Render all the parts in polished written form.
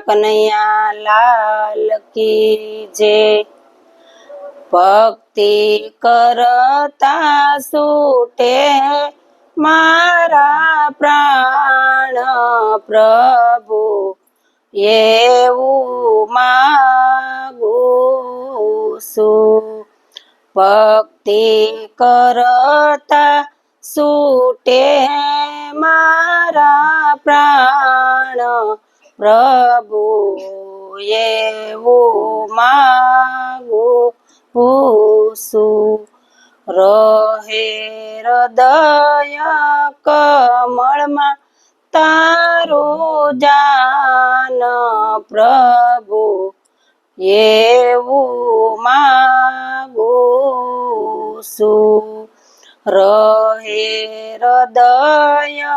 કનૈયા લાલ કી જય। ભક્તિ કરતા છૂટે મારા પ્રાણ પ્રભુ, એવું માગું છું। ભક્તિ કરતા છૂટે મારા પ્રાણ પ્રભુ, એવું માગું છું। રહે હૃદય કમળમાં તારું જાન પ્રભુ, એવું માગું છું। રહે હૃદય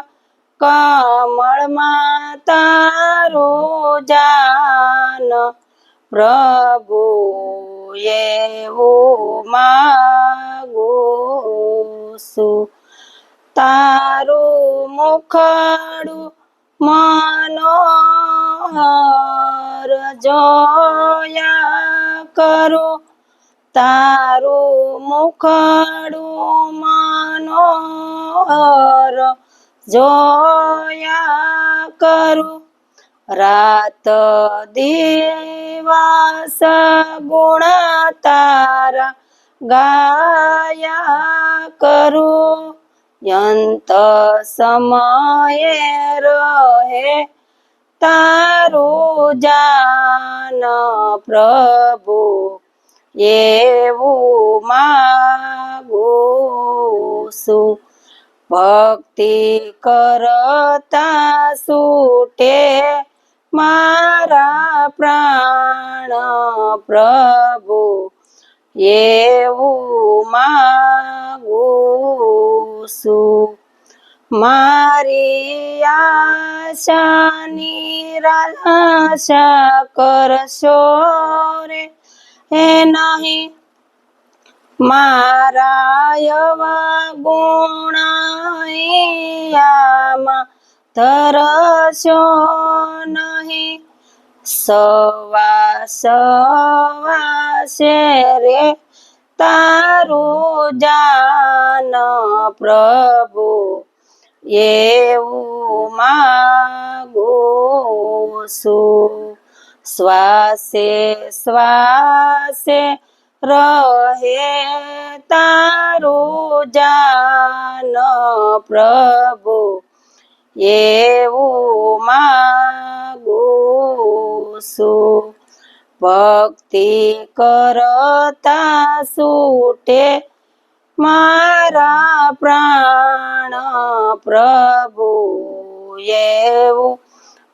કમળમાં તારું જાન પ્રભુ, એવું માગું છું। તારું મુખડું મનોહર જોયા કરું, તારું મુખડું મનોહર જોયા કરું। રાત દિવસ ગુણ તારા ગાયા કરું, અંત સમયે રહે તારું જાન પ્રભુ, એવું માગું છું। ભક્તિ કરતા છૂટે મારા પ્રાણ પ્રભુ, એવું માગું છું। મારી આશા નિરાશા કરશો રે નહીં, મારા એવા ગુણ અહીંયામાં ધરશો નહીં। સવાસે રે તારું જાન પ્રભુ, એવું માગું છું। શ્વાસે શ્વાસે રહે તારું જાન પ્રભુ, એવું માગું છું। ભક્તિ કરતા છૂટે મારા પ્રાણ પ્રભુ, એવું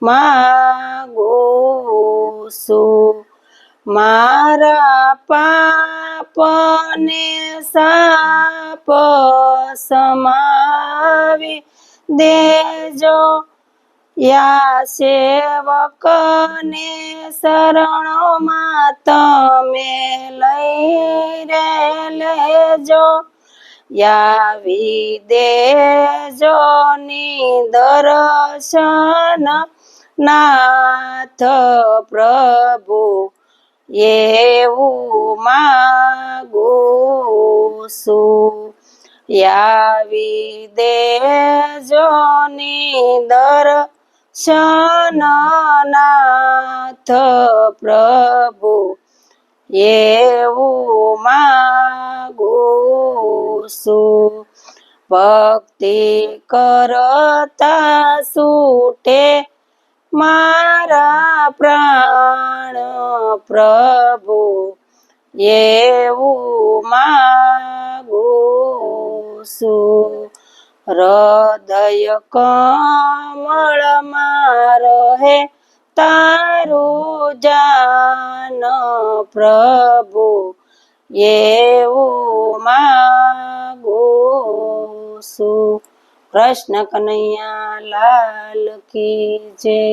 માગું છું। મારા પાપને સાપ સમાવી દેજો, યા સેવકને શરણોમાં તમે લઈ રે લેજો, યા વિદેજો નિદર્શન નાથ પ્રભુ, એવું માગું છું। યા વિદેજો નિદર્શન નાથ પ્રભુ, એવું માગું છું। ભક્તિ કરતા છૂટે મારા પ્રાણ પ્રભુ, એવું માગું છું। હૃદય કમળમાં રહે તારું જાન પ્રભુ, એવું માગું છું। કૃષ્ણ કનૈયા લાલ કી જય।